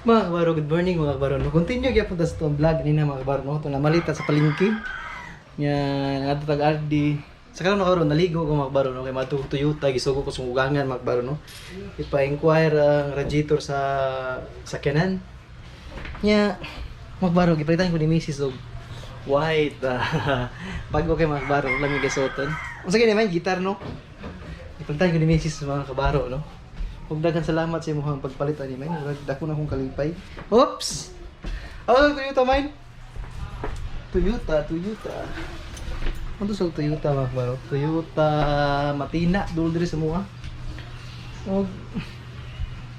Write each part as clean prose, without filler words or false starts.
Mga kabaro, good morning mga kabaro. No, continue gyud punta sa itong vlog ni na mga kabaro. No, ito na malita sa palengke. Yan, nga tag RD. Sa karon na karon naligo ko mga kabaro. No, kay matug Toyota gisugo ko sa ugangan mga kabaro. No, ipa-inquire ang radiator sa sakyanan. Nya, mga kabaro, gipalitan ko ni Mrs. og white. Bago kay mga kabaro, lamig gasuoton. Unsa kay naman gitar no? Ipalitan ko ni Mrs. mga kabaro. No. Huwag daghang salamat sa imong pagpalit ani man. Dako na akong kalipay. Oops. Oh, Toyota man. Toyota. Ano sa Toyota mga kabaro? Toyota Matina dul diri sa mua. Og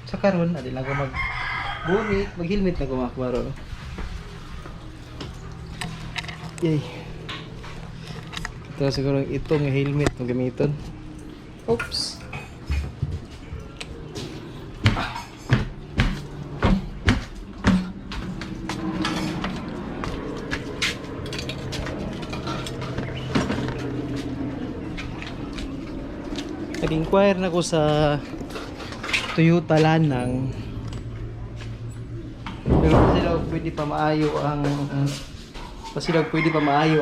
sa karon adi lang ko mag-helmet na ko mga kabaro. Yay. Ito siguro itong helmet ang gamiton. Oops. Nag-inquire na ko sa Toyota Lanang. Pero pwede pa maayo ang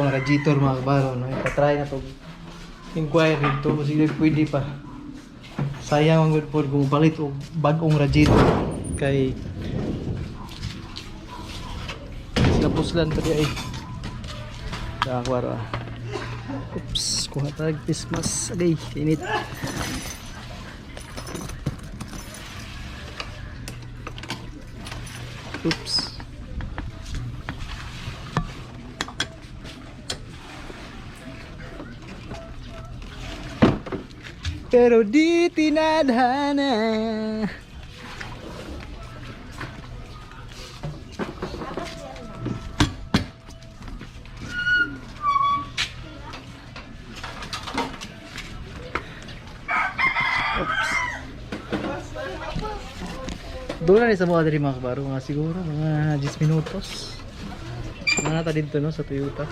radiator mga kabaro. No? Ipatry na to. Inquire nito kasi pwede pa. Sayang ang good po kung palit o bagong radiator. Kay napuslan pa di ay. Nakakawaro ah. Oops, kuha tag Christmas. Agay, init. Oops. Pero di tinadhana. Doon na sa mga dali mga kabaro, mga siguro mga 10 minutos. Nata dito no sa Toyota.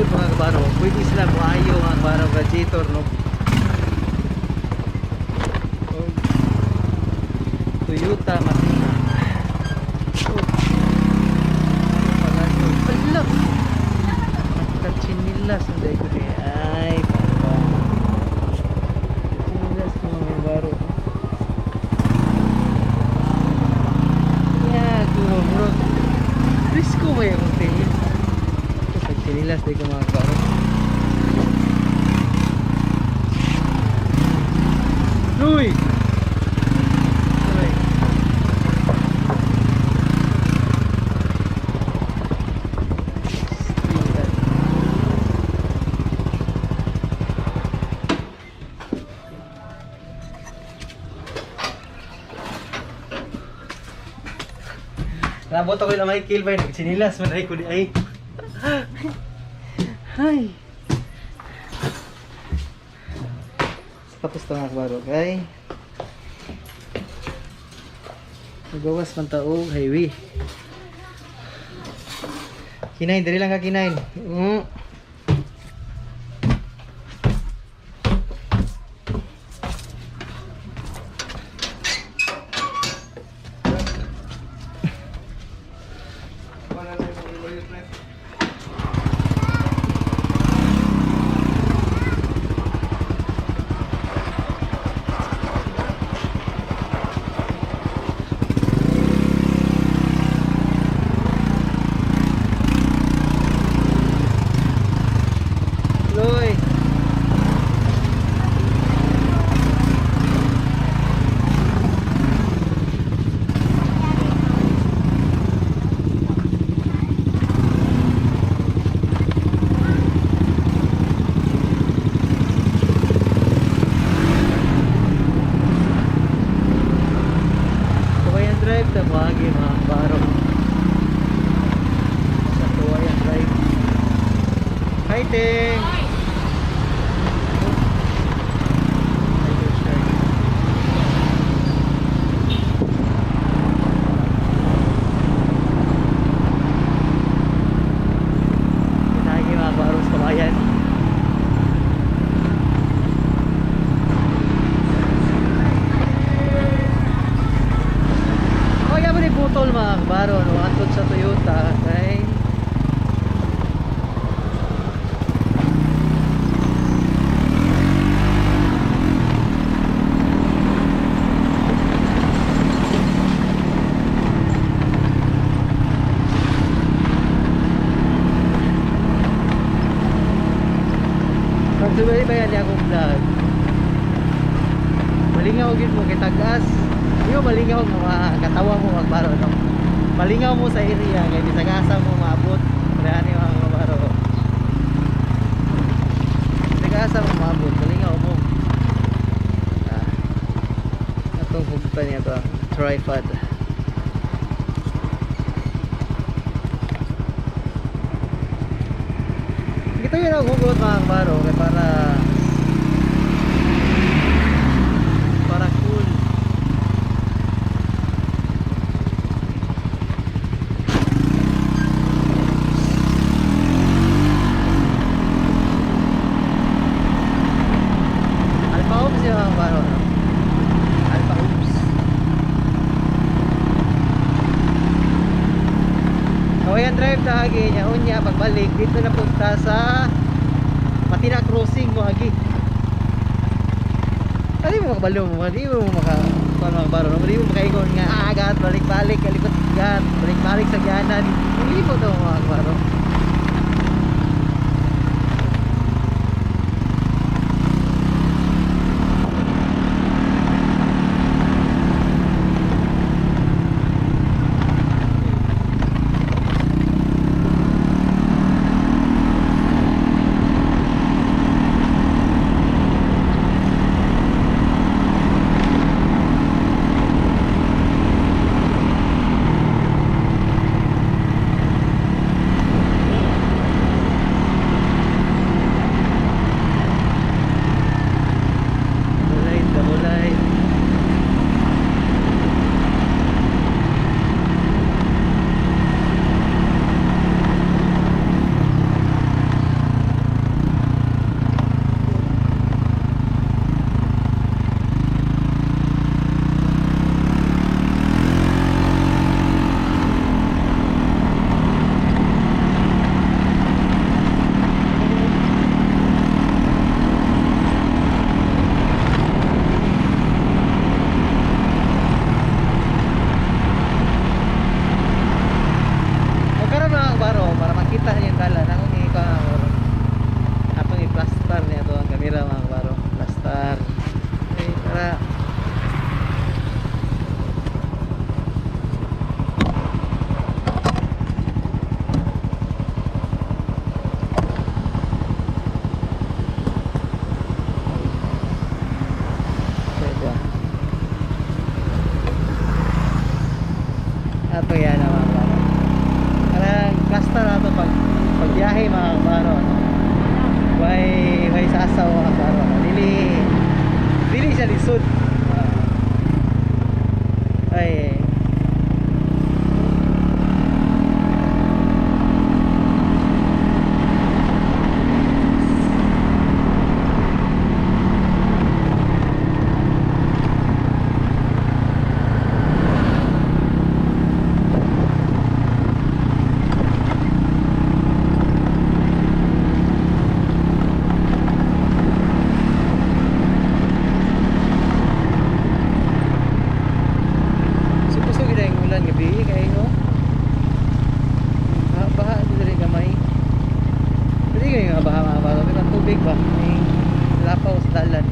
Mga kabaro, pwede sila maayo ang barang radiator no. Toyota Matina. Ala. Chinilas ang dai ko ni ay papa. Chinilas mga kabaro. Ya, bro. Risko ba yung tingin? Sinilas di ko mga kabaro. Luy! Nabot ako yung may kill ba yun? Sinilas man ay ko di ay. Hay. Tapos ito mga kabaro, okay? Magawas man taog highway. Kinain, dali lang ka kinain. Fighting! Lagi mga baros kabayan. Oh, yan mo ni putol mga kabaro. Antod sa Toyota. Okay. Magsubay ba yan akong vlog? Malingaw gid mo kay tagas. Iyo malingaw mo katawa mo magbaro no. Malingaw mo sa area kay bisagasa mo maabot. Rani mga magbaro. Bisagasa mo maabot, malingaw mo. Atong hugtan niya to, tripod. Ito yun ang hugot mga kabaro para cool. Alpha Oops yung mga kabaro no? Alpha Oops. Kawayan drive na hagi niya unya pagbalik dito na punta sa Matina Crossing mo hagi. Hindi mo makabalo mo, hindi mo makabaro, hindi mo makaingon nga agat, balik-balik, kalikot-gat, balik-balik sa gyanan. Hindi mo ito makabaro. Ato yan mga kabaro. Karang kasta na ito pagbiyahe mga kabaro. May sasaw mga kabaro. Dili siya lisod. Ay tubig ba? May lapaw sa dalan.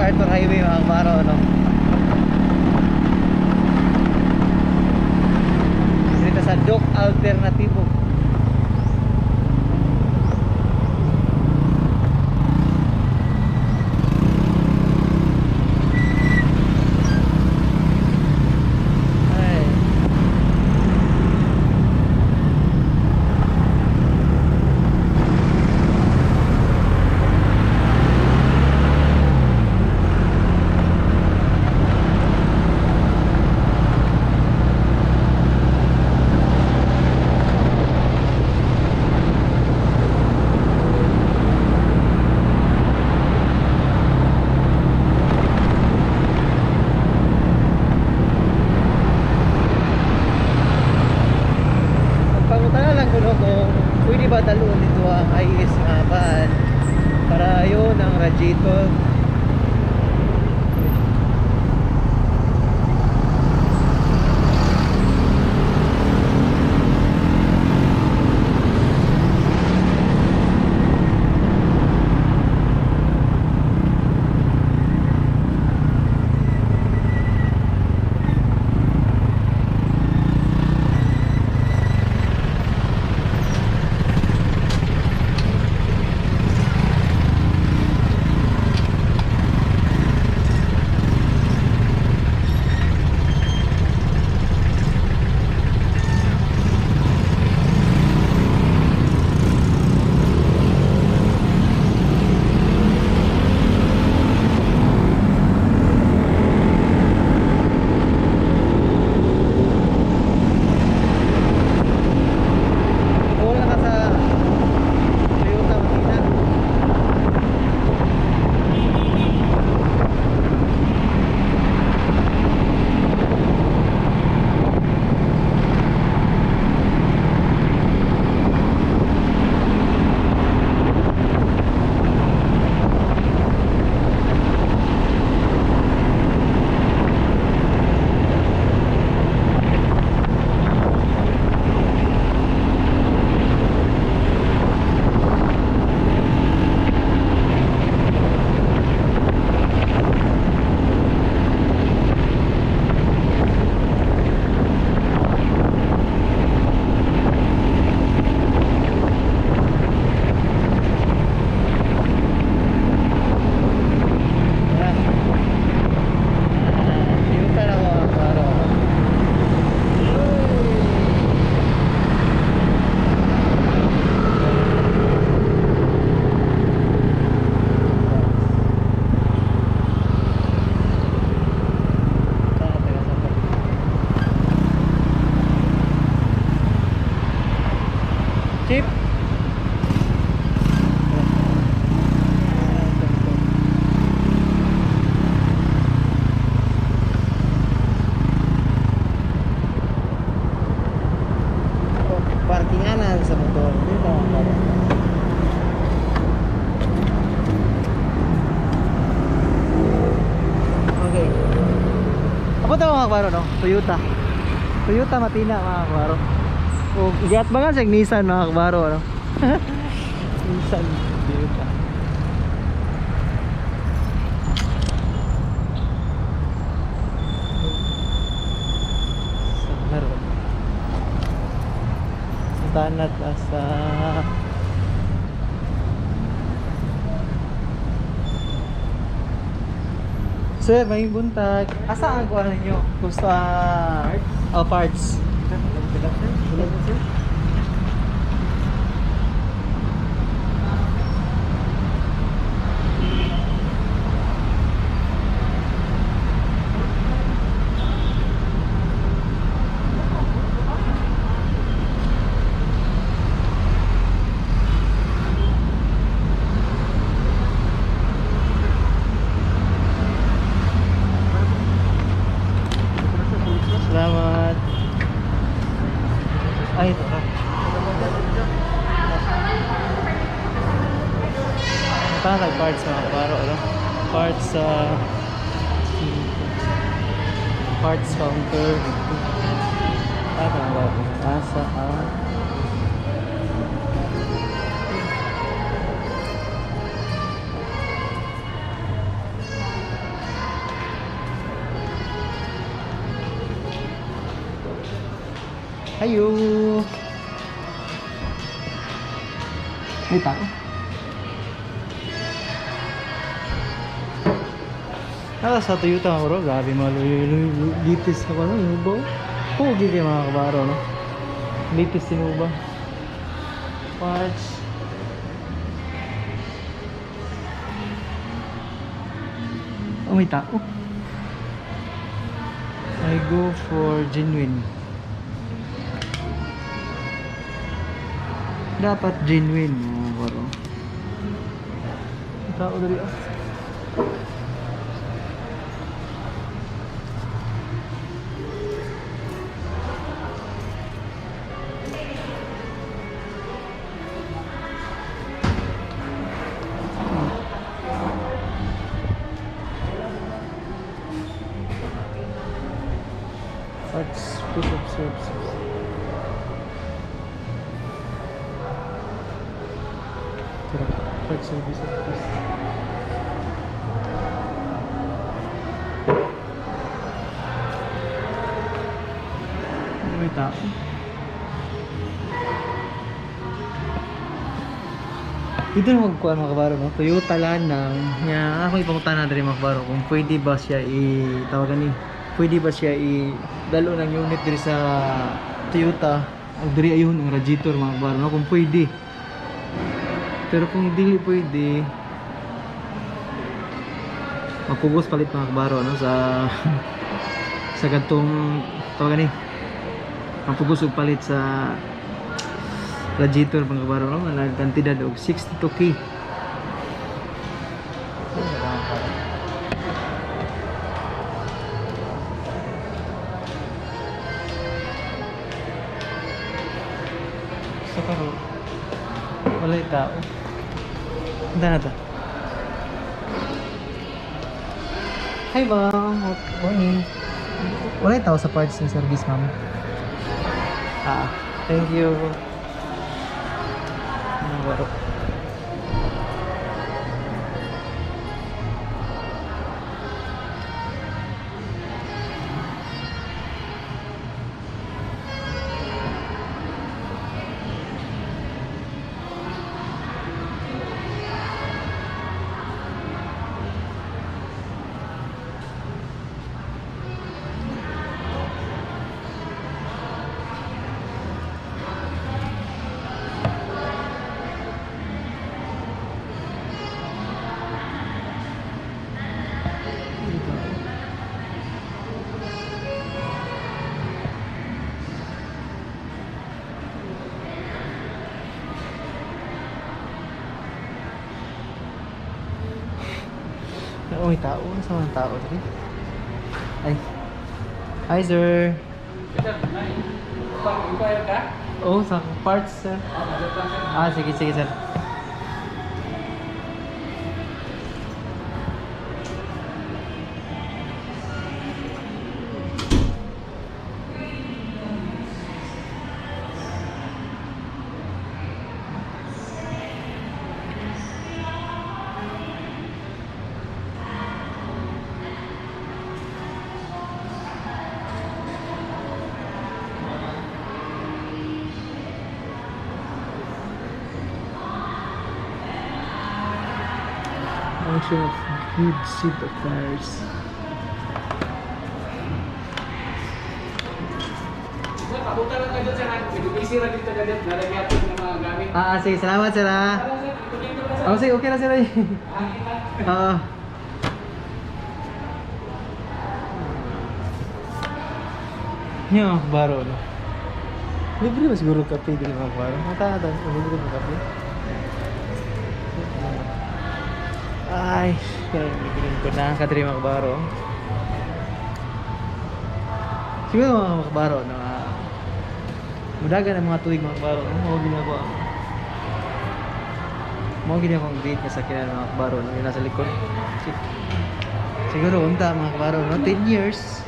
MacArthur Highway mga kabaro, no? Dito sa Dock Alternativo. Pwede ba dalawin dito ang IS nga van para yun ang radiator. Chip. Parkinganan sa motor. Dito ang baba. Okay. Apa to mga kabaro, no? Toyota. Toyota Matina mga kabaro. O, giat ba nga sa Nissan mga kabaro, ano? Nissan Toyota. Tanat asa Sir, may buntag. Asa ang kuha ninyo? Gusto parts? Salamat. Ay, ito ka. Ito parts mga kabaro, ano? Parts parts counter. Ito ang bago. Asa Ayo. May tao. Sa Toyota mga bro, grabe litis na pa no, yung uba. Pogi kayo mga kabaro, no? Litis yung uba. Parts. Oh, may tao. I go for genuine. Dapat genuine mga kabaro. May tao dali ah. Parts, proof of services. Tira, parts services. May tao. Dito na magkuha mga kabaro, no? Toyota Lanang. Nga, ako ipamutan natin mga kabaro kung pwede ba siya pwede ba siya dalo ng unit diri sa Toyota o diri ayun ang radiator mga kabaro, no? Kung pwede. Pero kung dili pwede, magpugos palit mga kabaro, no? Sa gantong tawagan ni magpugos og palit sa radiator mga kabaro, no? Nagkantidad og 62K. So karo wala yung tao. Handa na to. Hi ma'am, good morning. Wala yung tao sa parts ng service ma'am. Thank you. Waro. Oh, may tao. Saan ang tao dito? Ay. Hi, sir. Pag-inquire ka? Oh, sa parts, sir. Sige, sir. Function of good seat of tires. Sir, papunta lang ka dyan, sir. Busy lang dito ka dyan. Nalagyatin ng mga gamit. Sige, salamat sir ha. Parang, sir, ipagin ko na, sir. Sige, okay na sir. Yung mga kabaro, no? Libre ba siguro kape din mga kabaro? Mata, libre ba kape? Ay, pinagbibilin ko na kadiri mga kabaro. Siguro mga kabaro, no? Mudagan ang mga tuwig mga kabaro, no? Mga ginagawa date niya sa kinala mga kabaro, no? Yung nasa likod. Siguro unta mga kabaro, no? 10 years.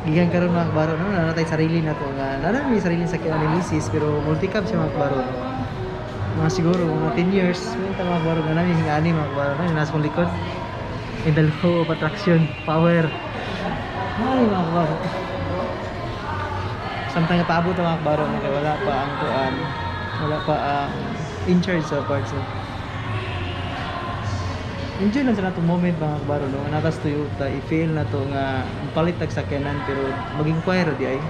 Gigan karon mga kabaro, no? Nanatay sarili na to. Nanatay sarili sa kinala ni Mrs. Pero multi-cab siya mga kabaro, no? Mga siguro, mga 10 years. Mga mga kabaro na namin, hingani mga kabaro, no? Yung nasa kong likod. Hidalgo of attraction, power. Ay mga kabaro. Samtang napaabot ang mga baro no kay wala pa ang kuan, wala pa ang in charge sa parts. So. Enjoy lang sa nato moment mga baro no. Natas Toyota i-feel na to nga palit tag sakyanan pero maging choir di ay.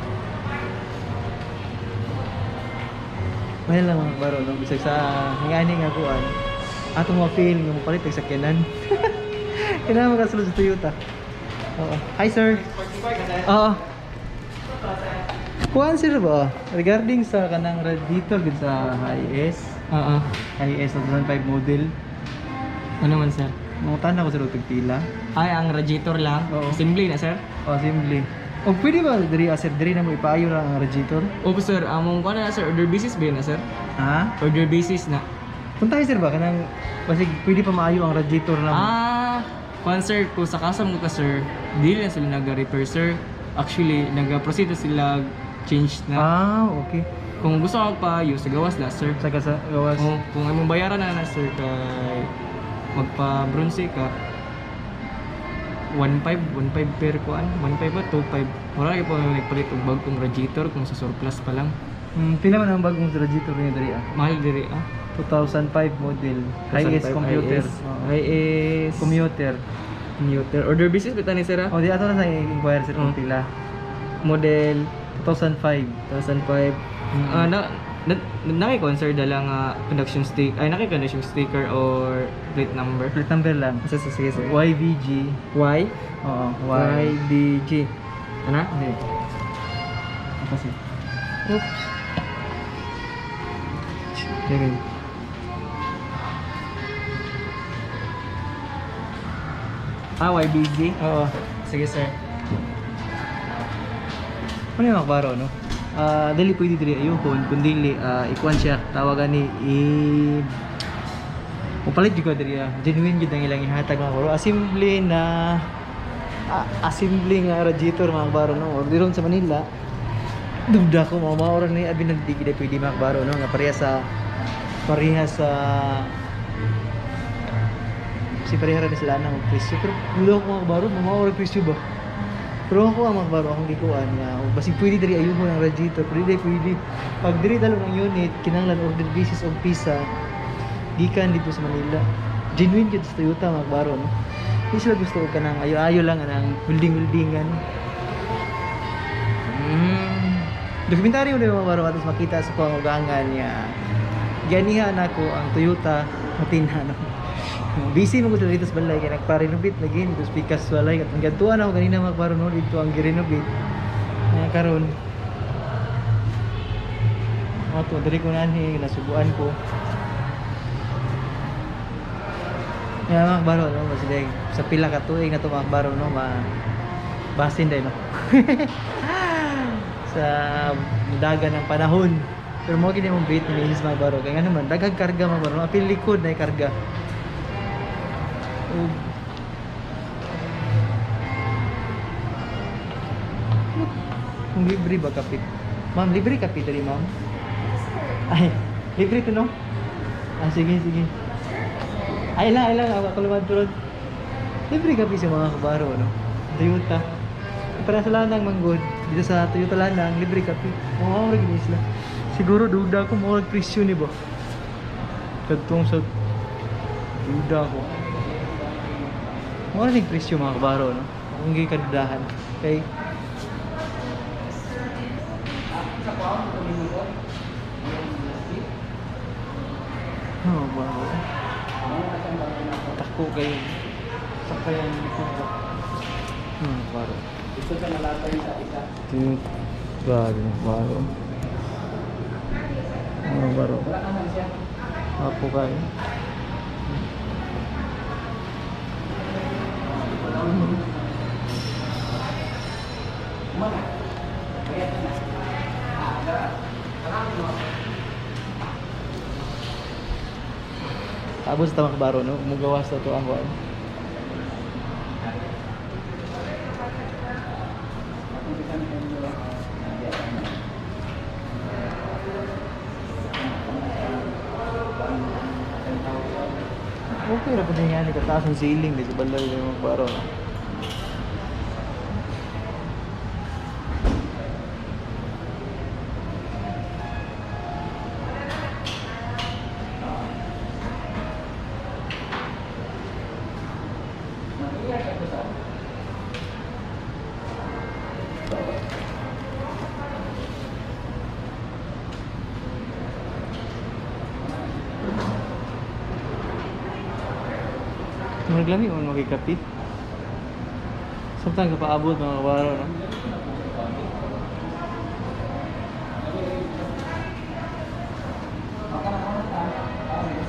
May lang mga baro no bisag sa ngani nga kuan. Atong ma-feel nga palit tag sakyanan. Kailangan makasulod sa Toyota. Oo. Hi sir. Oo. Kuan sir ba? Regarding sa kanang radiator gud sa Hiace. Oo. Hiace 2005 model. Ano man sir? Mga tanda ko sa lutog pila. Ay, ang radiator lang. Oo. Assembly na sir. O assembly. O pwede ba diri sir diri na mo ipaayo lang ang radiator? Opo sir, among kuan na sir, order basis ba yun na sir? Ha? Order basis na. Kung tayo sir ba kanang basig pwede pa maayo ang radiator na mo? Kuan sir, kung sa kasam ko ka sir, dili na sila nag-repair sir. Actually, nag-proceed na sila change na. Okay. Kung gusto ka pa-use, sa gawas na sir. Sa gawas. Kung among bayaran na sir kay magpa-bronze ka 1.5 per kuan, 1.5 ba 2.5. Wala gyud po nagpalit og bagong radiator kung sa surplus pa lang. Pila man ang bagong radiator niya diri Mahal diri 2005 model. Hiace computer. Hiace Commuter. commuter. Order basis bita ni sir O di ato na sa inquire sir kung pila. Model 2005. 2005. Naki-concern dala nga conduction stick, ay naki-conduction sticker or plate number. Plate number lang. Sige sir. YVG. Y Oo, YDG. Ano? Hindi. Apa sih? Oops. Sige. YBG. Oo. Sige sir. Ano yung makbaro, no? Dili pwede dili ayuhon, kundi ikuan siya, tawagan ni Upalit juga diri genuine jud ang ilang ihatag mga baro. Assembly na assembly nga radiator mga baro no. Orderon sa Manila. Dugda ko mga oras ni abi nagdigi na pwede mga baro no nga pareha sa pareha rin sila nang presyo pero duda ko mga baro mga oras presyo ba. Pero ako ang magbaro akong gikuan nga basig pwede diri ayuhon ang radiator pwede pag diri dalo ng unit kinahanglan order basis og pisa gikan dito sa Manila genuine jud sa Toyota magbaro no hindi sila gusto og kanang ayo-ayo lang ang buildingan dokumentaryo na magbaro atos makita sa pangugangan nga ganiha nako ang Toyota matinha no. Busy mo ko dito sa balay kaya nagpa-renovate lagi dito sa Pikas walay at ang gantuan ako kanina magbaro no dito ang gi-renovate karon to diri ko nani nasubuan ko magbaro no kasi sa pila ka tuig na to magbaro no basin dai no sa dagan ng panahon pero mo gini mong bait ni Ilis magbaro kaya nga naman daghang karga magbaro apil likod na karga. Kung libre ba kapit? Ma'am, libre kapit tadi ma'am? Ay, libre to no? Sige. Ay lang, ako lumad turod. Libre kapit sa mga kabaro, no? Toyota. Para sa lanang manggod, dito sa Toyota lanang, libre kapit. Mga oras gini sila. Siguro duda ko mga presyo ni ba? Katong sa duda ko. Mga ning presyo mga kabaro, no? Kung hindi kadudahan. Okay? Oh, wow. Tako kayo. Sakayan dito. Kabaro. Gusto sa nalatay sa isa. Grabe, kabaro. Kabaro. Wala naman siya. Ako kayo. Mana? Kaya na. Tapos sa kabaro, no? Mugawas na to ang kuwan. Okay ra pud nga ni kataas ang ceiling di sa balay ng mga kabaro. Maglami mo magikapi. Samtang ka paabot mga kabaro, no?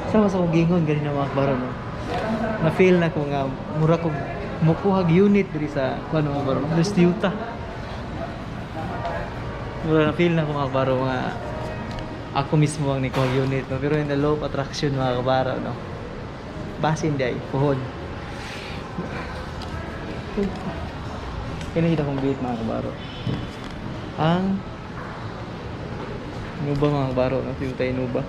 Sama sa kong gingon ganina mga kabaro, no? Na-feel na ko nga mura kong mukuhag unit diri sa ano mga kabaro, no? Yuta. Mura na-feel na ko mga kabaro nga ako mismo ang nikuhag unit, no? Pero in the law of attraction mga kabaro, no? Basin day, puhod. Kinahita kong beat mga kabaro. Ang Nuba mga kabaro, no? Toyota Nuba.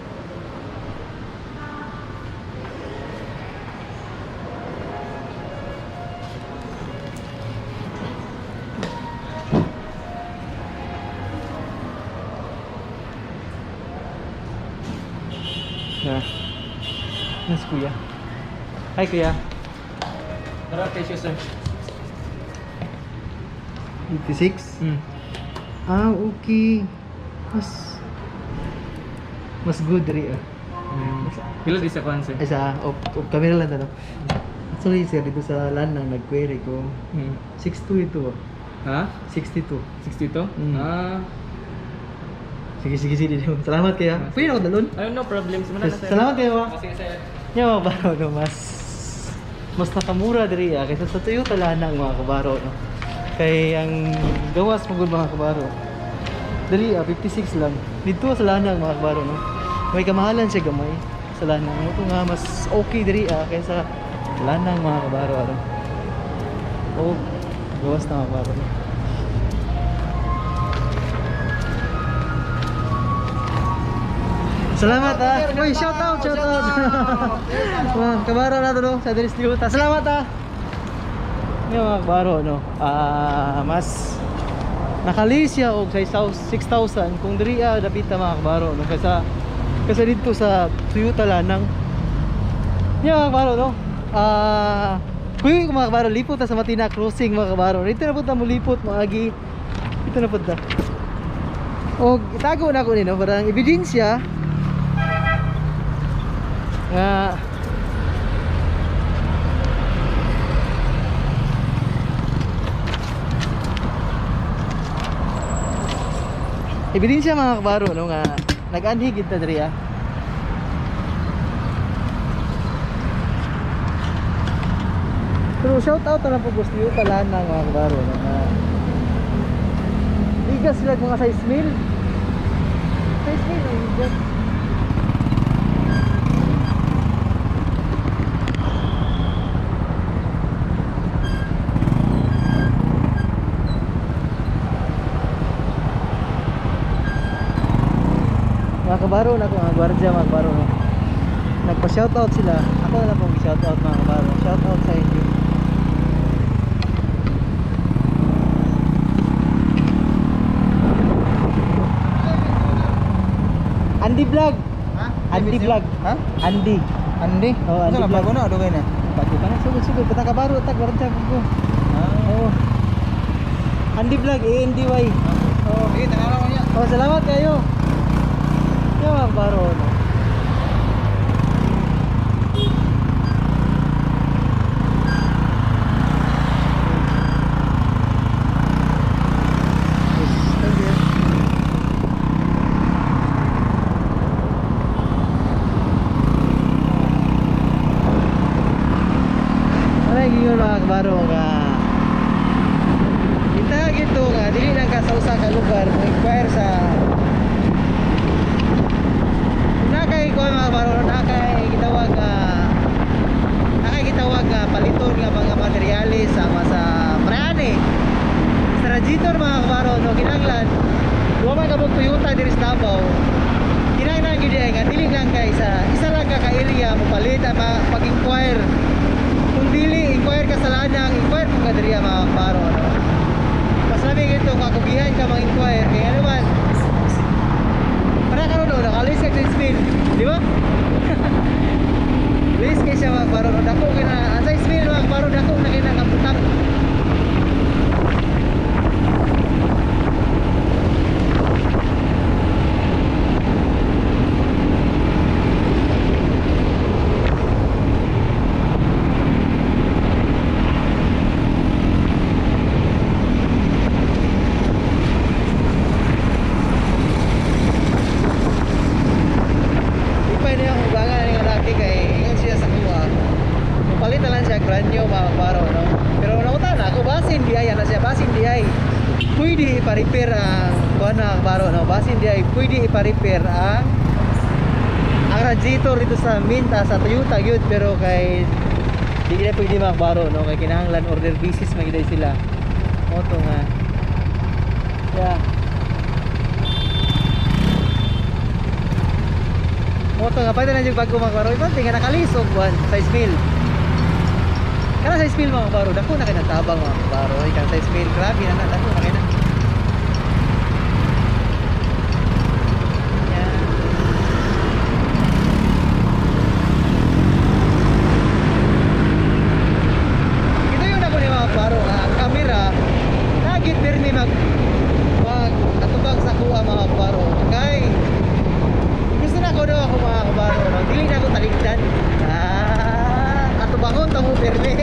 Na. Nas kuya. Hi kuya. Tara, presyo sir. 56? Hmm. Ah, okay. Mas good rin ah. Pila di sa kuan sir? Ay sa camera lang tanong. Sorry sir, dito sa Lanang nag-query ko. 62 ito Ha? 62. 62? Mm. Sige. Salamat kayo. Pwede ako dalon? No problem. Simula na sir. Salamat kayo. Sige sir. Yaw, baro no, mas nakamura diri kaysa sa Toyota Lanang mga kabaro, no. Kay ang gawas magud mga kabaro. Dali 56 lang. Dito sa Lanang mga kabaro, no. May kamahalan siya gamay sa Lanang. Ito nga mas okay diri kaysa Lanang mga kabaro, no. Oh, gawas na mga kabaro, no. Salamat Uy, shout out. Mga kabaro na to no, sa Dres Liuta. Salamat Yung mga kabaro no. Mas nakalisya og sa 6,000 kung diri dapita mga kabaro no kasi dito sa Toyota Lanang. Yung mga kabaro no. Kuy mga kabaro lipot sa Matina Crossing mga kabaro. Dito na punta mo lipot maagi. Dito na punta. Og itago na ko ni no, parang ebidensya nga ebidensya mga kabaro no nga nag-anhi kita diri pero shout out na po gusto yung talaan ng mga kabaro no nga igas sila mga size meal igas. Mga kabaro na kung ang gwardiya mga kabaro no. Nagpa-shoutout sila. Ako na lang pong i-shoutout mga kabaro. Shoutout sa inyo. Andy Vlog. Ha? Andy Vlog. Ha? Andy. Andy? Oh, Andy Ano Vlog. bago na dugay na. Bago ka na. Sugod. Patang kabaro. Tak gwardiya ko. Oh. Andy Vlog. A-N-D-Y. Oh, sige, tanaw mo niya. Oh, salamat kayo. Yung mga kabaro no. Mga kabaro nga kita gitu nga dili lang ka sa usa ka lugar mo inquire sa nakay ko mga kabaro nakay gitawag paliton nga mga materyales sama sa Mariani sa Rajitor mga kabaro no kinahanglan duha man kabog Toyota diri sa Davao kinahanglan gyud nga dili lang ka isa lang ka area mo palit pag-inquire. Kung dili, inquire ka sa Lanang, inquire mo ka diri mga kabaro no? Mas namin ito, kakubihan ka mag-inquire kaya ano man para ka ron, nakalis ka sa spin di ba? Lis kayo siya mga kabaro no? Dako ka na, sa spin mga kabaro dako na kayo nakaputang pwede ipa-repair ang kuha na baro no, basin di ay pwede ipa-repair ang radiator dito sa Minta sa Toyota gyud, pero kay di na pwede makbaro no, kay kinahanglan order basis magiday sila moto nga yeah. Moto nga pwede na yung bago makbaro iba tinga nakalisog buwan sa mil kana sa mil mga baro dako na kay natabang mga baro ikan sa mil grabe na dako na kay na. Atubang sa kuha mga kabaro kay gusto na ko daw ako mga kabaro no? Dili na ako taligdan atubangon tamo perme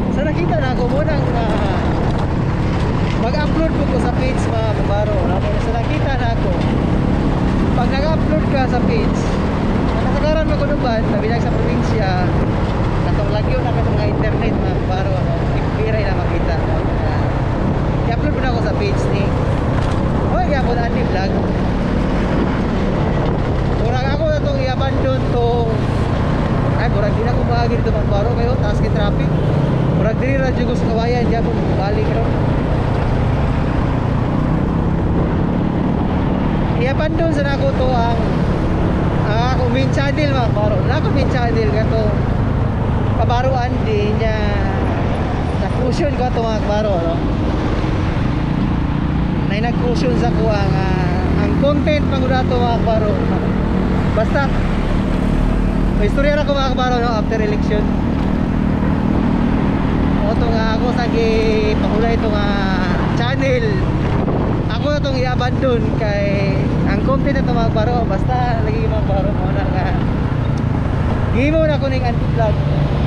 so nakita na ako mo nang mag-upload po ko sa page mga kabaro no? So nakita na ako pag nag-upload ka sa page nakasagaran mo ko nuban nabinag sa probinsya katong lagyo na katong mga internet mga kabaro ipiray na makita i-upload mo na ako sa page ni huwag ako na Andy Vlog murag ako na itong i-abandon to ay murag di na ko bahagi dito mga kabaro kayo taas kay traffic murag diri radyo ko sa kawayan di ako balik ron i-abandon sa nako to ang akong main channel mga kabaro na ako main channel kato kabaruan di niya na-cushion ko ito mga kabaro no? Na nag-cushion sa ko ang content pang ito mga kabaro basta may istorya na ko mga kabaro no? After election o ito nga ako sa pahulay ito nga channel ako na itong i-abandon kay ang content na ito mga kabaro basta lagi mga kabaro mo na nga gimaw na ko ng anti-vlog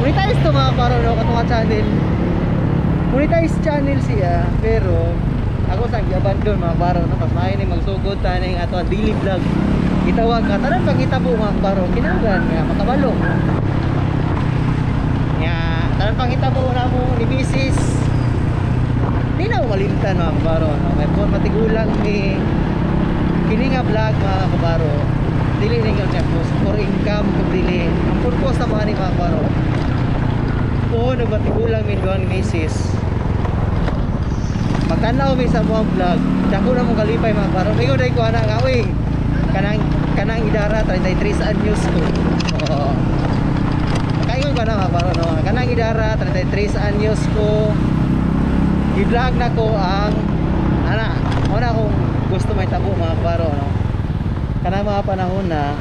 monetize ito mga kabaro no? Katong channel monetize channel siya pero ako sa i-abandon mga kabaro no? Pas mahin yung magsugod tayo ng ato daily vlog itawag ka tanan pag itabo mga kabaro kinanglan nga makabalo nga tanan pag itabo na mo ni bisis di na ako malimtan mga kabaro no? May po matigulang ni kini nga vlog mga kabaro dili ning nga for income kung dili ang purpose na mga ni mga kabaro o nagmatigulang mi duang misis pagtanaw mi sa mga vlog dako na mong kalipay mga kabaro ingon dai ko ana nga uy kanang idara 33 anyos ko oo kaingon ko na mga kabaro no? Kanang idara 33 anyos ko i-vlog na ko ang una kung gusto may tabo mga kabaro no? Kana mga panahon na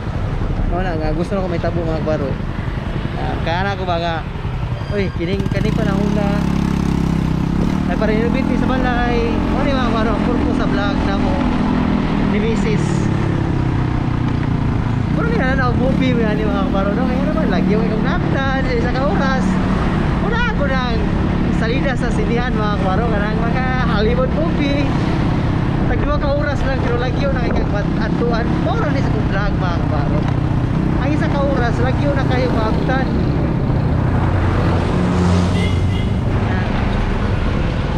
nga gusto na ko may tabo mga kabaro kana ko baga uy kining panahon na ay parinubit ni sa balay o ni mga kabaro ang purpose sa vlog na mo ni Mrs. Puro nila na movie mo yan ni mga kabaro no? Kaya naman lagi yung ikong naktan sa isang oras una ako nang salida sa sinihan mga kabaro kanang mga Hollywood movie tagdua ka oras lang pero lagyo na ikagatuan mora ni sa kong vlog mga kabaro ang isa ka oras lagyo na kayo maabtan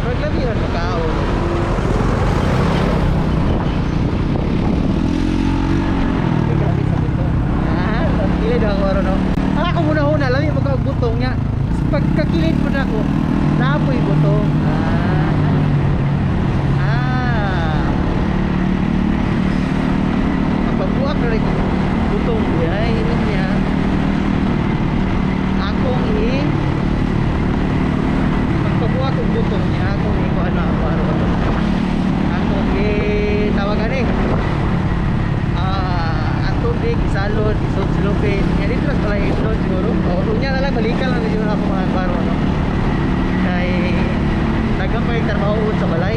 maglabi yun magkao kilid ako aro no ako muna lami magkabutong niya pagkakilid mo na ako naapoy butong pagbuak na rin butong niya inom niya akong pagpabuak ang butong niya akong ikuha na ako akong tawagan ang tubig isalod isulupin yan dito lang pala isulod siguro o niya na lang balikan lang dito ako mga baro no? Kaya nagkampay trabaho sa balay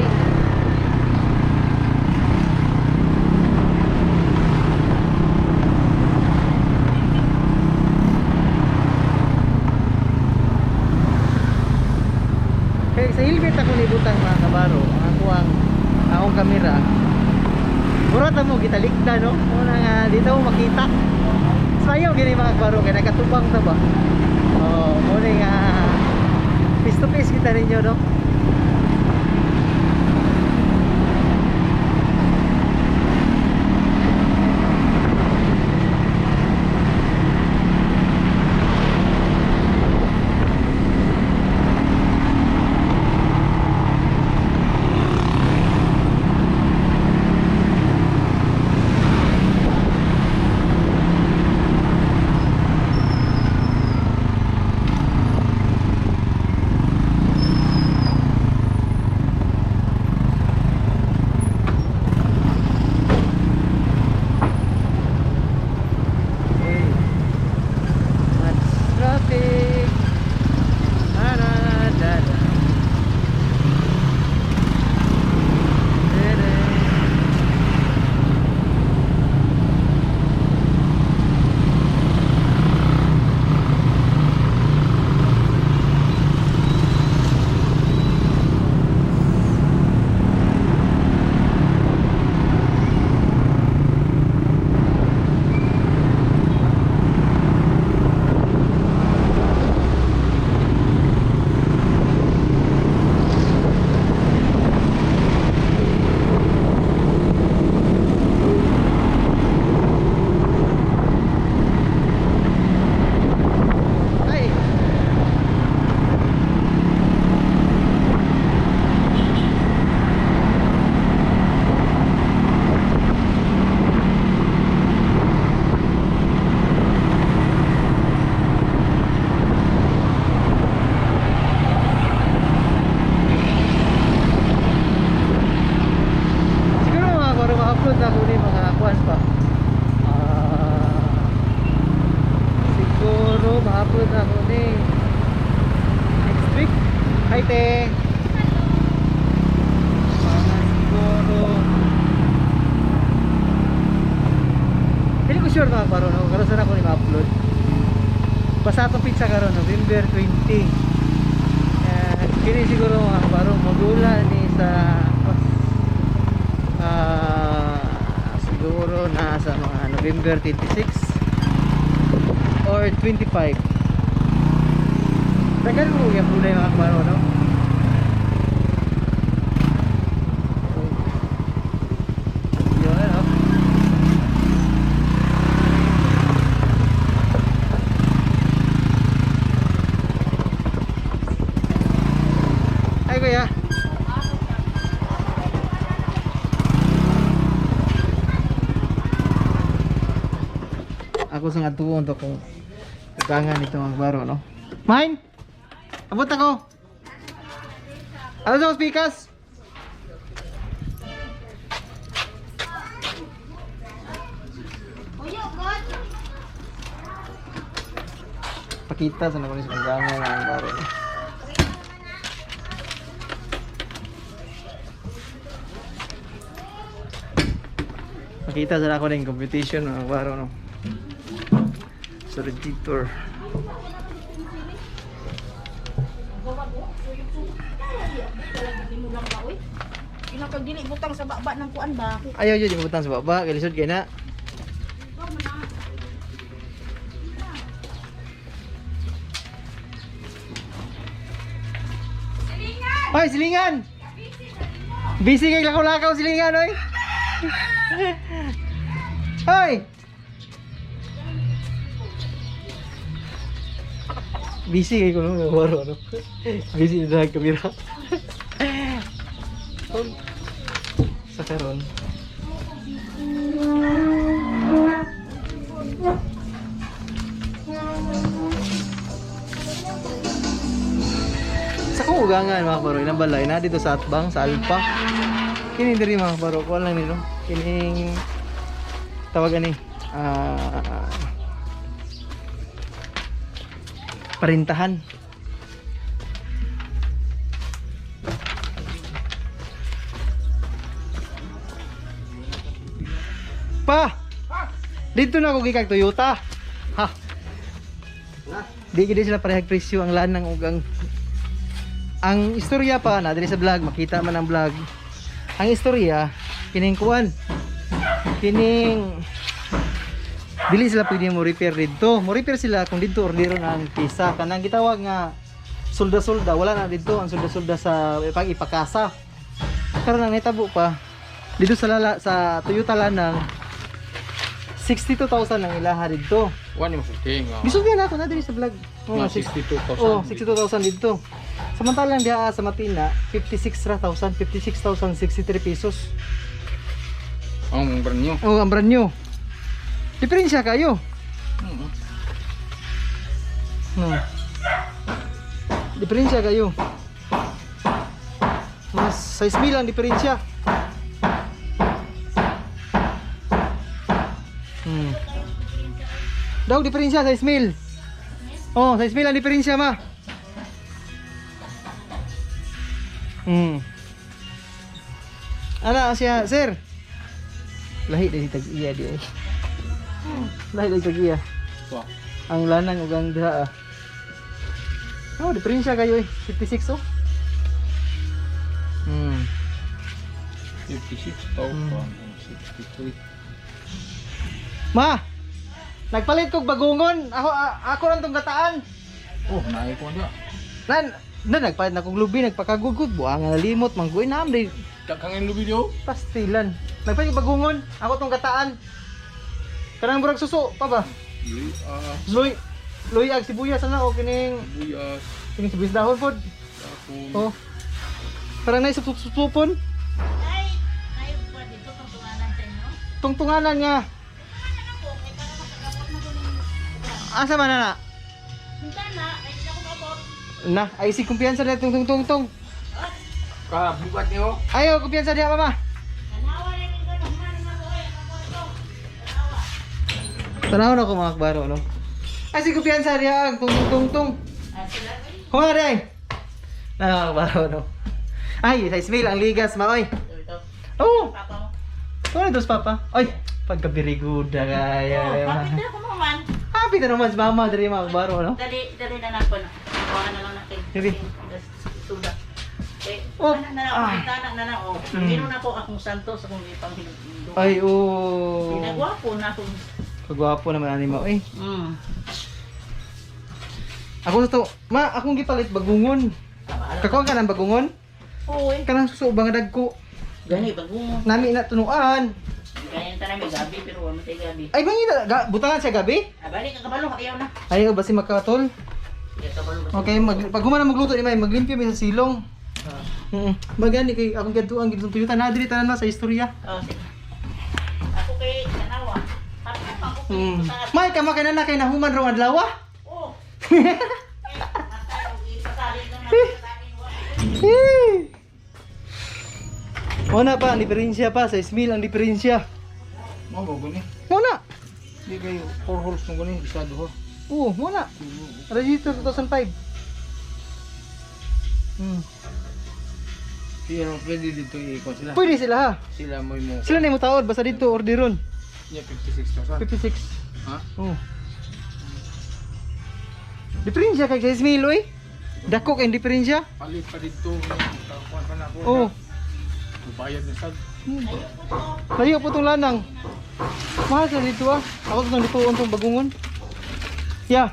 kaya sa helmet ako nibutang mga kabaro ako ang akong kamera. Mura ta mo gitalikda no. Muna nga dito mo makita. Sayo gini mga kabaro kay nakatubang ta ba. Oh, muna nga face to face kita ninyo no. Ma-upload na ako ni next week. Hi te. Siguro hindi ko sure mga karon no? Karon sana ako ni ma-upload. Basta itong pizza karon November 20. Kini siguro mga karon modula ni sa siguro nasa mga November 26 or 25. Tagal mo yung kulay mga kabaro, no? Yun, ano? Ay, kuya. Ako sa nga tuon to kung kagangan ito mga baro, no? Mine! Abot ako! Ano sa speakers? Pakita sa nakunin sa kagangan mga baro, no? Pakita sa nakunin competition mga baro, no? Sa editor. Kag dili butang sa baba ng kuan ba? Ayaw yun, yung butang sa baba, kalisod kayo na. Hoy, silingan! Busy kay lakaw-lakaw silingan, hoy! Hoy! Busy kay ko nung waro, no? Busy na nagkamera. Sa karon. Sa kuugangan mga baro, ilang balay na dito sa Atbang, sa Alpa. Kini diri mga baro, ko lang nito. Kining tawagan ni parintahan. Pa! Dito na ako gikag Toyota. Ha. Di gid sila parehag presyo ang lanang ug ang istorya pa na diri sa vlog, makita man ang vlog. ang istorya kining kuan. Kining dili sila pwede mo repair dito. Mo repair sila kung dito orderon ang pisa. Kanang gitawag nga sulda-sulda, wala na dito ang sulda-sulda sa ipakasa. Karon ang nitabo pa dito sa Toyota Lanang 62,000 ang ilaha dito. Wani mo suting. Bisugyan nato na diri sa vlog. Oh, 62,000. Oh, 62,000 dito. Samantalang diha sa Matina 56,063 pesos. Ang brand new. Oh, ang brand new. Diferensya kayo. No. Diferensya kayo. Mas 6,000 ang diferensya. Daw diferensya 6,000. Oh, 6,000 ang diferensya ma. Ana siya, sir. Lahi din tag-iya di ay. Lahi din tag-iya. Wow. Ang lanang ug ang diha. Oh, diferensya kayo eh. 56 oh. 56,000. 63. Ma. Nagpalit kog bagungon. Ako lang tong gataan. Oh, naay ko niya. Nagpalit na kog lubi, nagpakagugod, buangan na limot, mangguy na amday Kakangin lu video. pastilan. Nagpalit kog bagungon, ako tong gataan. Kanang burag suso pa ba? Luy ag sibuyas na o kining Buyas. sibuyas dahon pod. Oh. Parang naisip supon. Ay, kayo pa dito pagtunganan sa inyo. Tungtunganan nga. Asa man na? Minta na, ay hindi ako mabot. Na, ay si kumpiyansa na tungtung. Bukat niyo. Ayo, kumpiyansa diha mama. Nanawa na rin ko, naman na ko eh. Tanaw na ko mga kabaro, no? Ay si kumpiyansa diha tungtung. Sila ko eh. Huwag na rin. Na mga kabaro, no? Ay, sa Ismail ang ligas, ma, oy. Ito. Oh, Papa mo. ano dos papa? Ay, pagkabiriguda kaya. Bakit na ko naman? Happy na naman si mama dari mga kabaro, no? Dali na lang po na. Kuha na lang natin. Sige. Suda. Eh, Oh, ano na lang, pintana na lang. Oh, meron na po akong santos, akong ipang hinundo. Ay, oh. Pinagwapo na akong... Kagwapo naman ani mo, eh. Mm. Ako na to, ma, akong gipalit bagungon. Kakaw ka ng bagungon? Oo eh. Kanang suso bang dagko. Gani, bago. Nami na tunuan. Ganyan ta namin gabi, pero wala tayo gabi. Ay, bangi na, butangan siya gabi? Balik ka kabalo, ayaw na. Ayaw, basi magkatol. Kaya kabalo ba? Okay, pag humana magluto ni May, maglimpyo may sa silong. Bagani kay akong gadtuan gidtong Toyota na diri tanan na sa istorya. Oh, sige. Ako kay Tanawa. Ako kay Tanawa. May kama kay na kay nahuman ro adlaw. Oh. Ipasali lang natin sa amin. Mo na pa, ang diferensya pa sa Ismail ang diferensya. Mo gani. Mo na. Di kayo 4 holes ng gani isa duho. Oo, mo na. Register 2005. Pero pwede dito i-ikot sila. Pwede sila ha. Sila mo Sila na mo taod basta dito orderon. Yeah, 56,000. 56. Ha? Oh. Diferensya kay sa Ismail oy. Dako kay diferensya. Palit pa dito. Kuha pa na ako. Oh. Bayad na sad. Layo po itong lanang. Mahal sa dito ah. Ako itong dito itong bagungon. Ya.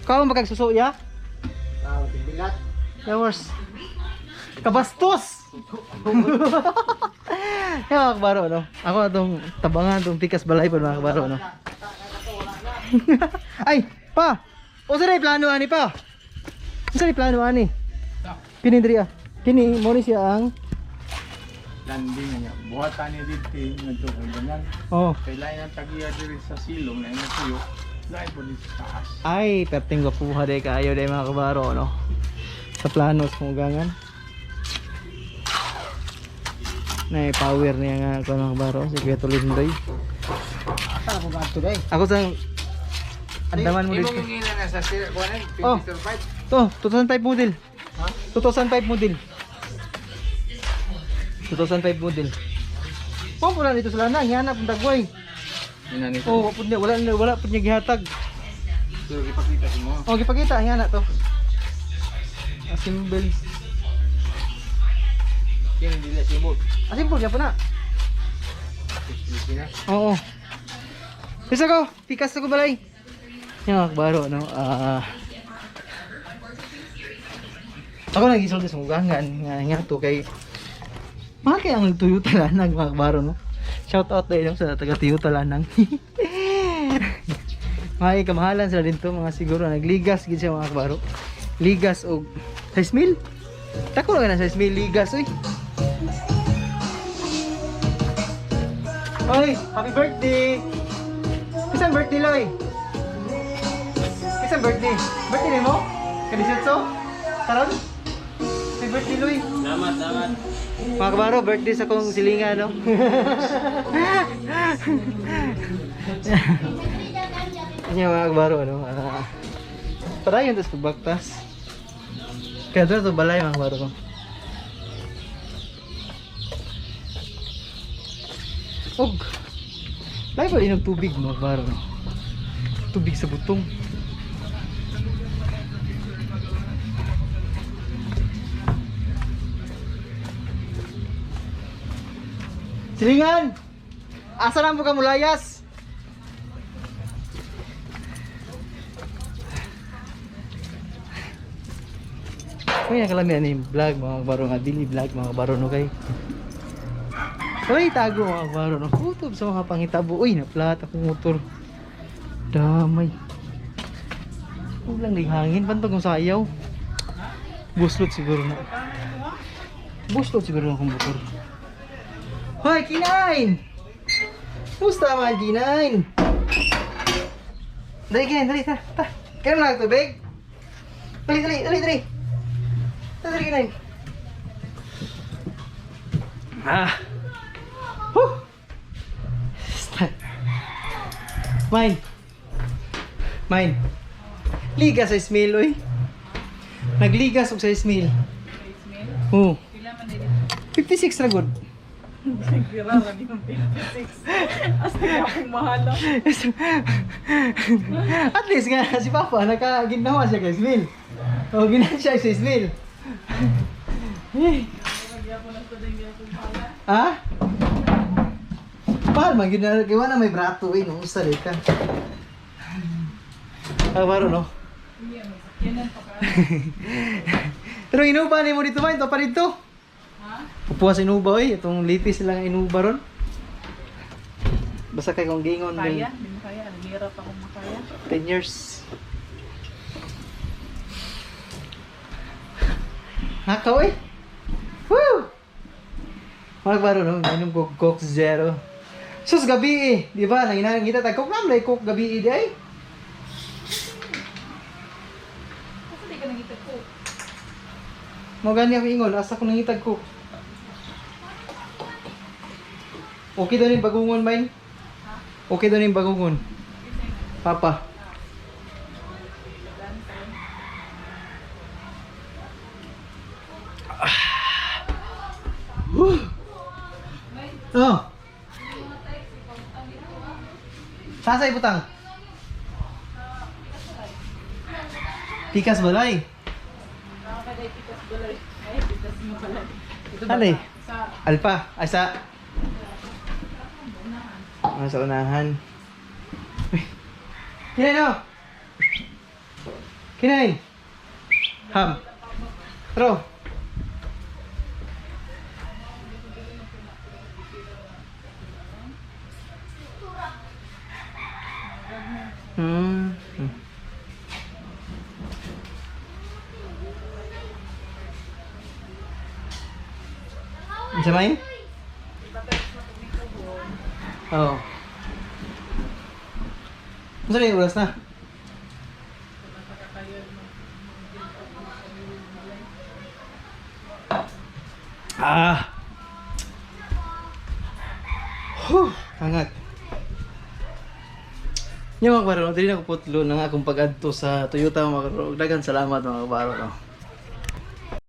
Kau magkagsuso ya? Bigat. Flowers. Kabastos! Yan mga kabaro no. Ako itong tabangan itong tikas balay pa mga kabaro no. Ay! Pa! O saan yung plano ani pa? Saan yung plano ani? Kini diri ah. Kini mo ni siya ang Landing niya. Buhatan niya dito. Nagtukong ganyan. oh. Kailangan ang tagiya diri sa silong na ina tuyo. Dahil po dito sa taas. Ay, perting gapuha de kayo de mga kabaro no. Sa planos kung gangan. Na power niya nga ako mga kabaro si Kuya Tulindoy. Asa ko ba today? Ako sa andaman mo dito. Imong ngilan na sa sir. Kuha Oh. 55. To, 2005 model. Ha? 2005 model. 2005 model. Pumpo na dito sa lanang, hihanap ang dagway. Ina nito. Oh, wala pud niya gihatag. Pero ipakita mo. Oh, gipakita hihanap to. Assemble. Kini dili simple. Simple gyapon na. Sige na. Oo. Bisa ko, pikas ako balay. Yung akbaro, no? Ako nag-isolde sa mugangan. Nga to kay... Mahal kaya ang Toyota Lanang, mga akbaro, no? Shout out tayo sa taga Toyota Lanang. Mga kamahalan sila din to, mga siguro nagligas gid siya mga akbaro. Ligas o 6,000. Tako lang na 6,000 ligas, oy. Oy, happy birthday! Isang birthday, Loy! Isang birthday. Birthday mo? Kadisetso? Karon? Happy birthday, Loy! Salamat. Mga kabaro, birthday sa kong silinga, no? Yan mga kabaro, ano? Padayon tas pagbaktas. Kaya doon ito balay mga kabaro ko. Og! Lagi pa rin ng tubig mga kabaro, no? Tubig sa butong. Silingan! Asa na mo ka mulayas? Uy, ang kalamihan ni vlog mga kabaro nga. Dili vlog mga kabaro no kay. Uy, tago mga kabaro no. Kutob sa mga pangitabo. Uy, naplat akong motor. Damay. Huwag lang hangin. Pantog kong sayaw. Buslot siguro na. Buslot siguro na akong motor. Hoy, Kinain! Musta mga Kinain? Dali, Kinain, dali, ta. Kaya mo na tubig? Dali. Dali, Kinain. Huh! Mine. Ligas sa Ismail, oy. Nagligas og sa Ismail. Oo. 56 na good. At least nga si Papa nakaginawa siya kay Ismail. O ginan siya sa Ismail. Ha? Mahal man gina kiwa na may brato nung usali ka. Baro no. Pero inuba ni mo dito ba ito pa dito? Pupuha sa inuba oy, itong litis lang inuba ron. Basta kay kong gingon Kaya, hindi mo kaya. Ang hirap akong makaya. 10 years. Hakaw eh. Woo! Magbaro no, inom ko Coke Zero. Sus gabi eh, di ba? Nanginang kita tag Coke namlay Coke gabi di ay. Kasi di ka nangitag ko. Mo gani ako ingon, asa ko nangitag Coke. Okay daw ni bagungon main? Okay daw ni bagungon. Papa. Oh. Sasa ibutang. Pikas balay. Nakakaday pitas balay. Ay, pitas mo balay. Ano eh? Alpa. Ay sa... sa unahan. Kinain o! Kinain! Ham! Tro! Isa main? Oo. Masa na yung oras na? Hangat. Yung mga kabaro, dili na ko putlo na nga akong pag-adto sa Toyota mga kabaro. Daghang salamat mga kabaro.